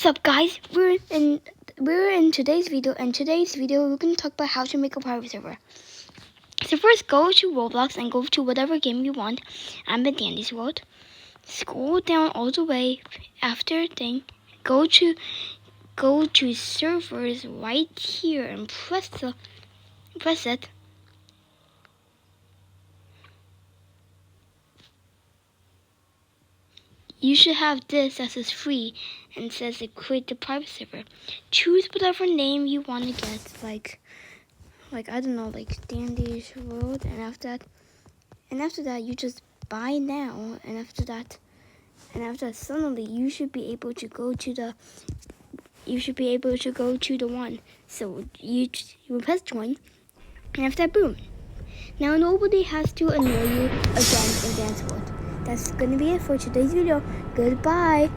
What's up, guys? We're in today's video, and today's video we're gonna talk about how to make a private server. So first, go to Roblox and go to whatever game you want. I'm in Dandy's World. Scroll down all the way. After thing, go to servers right here and press it. You should have this that says free and says it create the private server. Choose whatever name you want to get, like I don't know, like Dandy's World, and after that you just buy now, and after that suddenly you should be able to go to the one. So you press join, and after that, boom. Now nobody has to annoy you again in Dance World. That's gonna be it for today's video. Goodbye.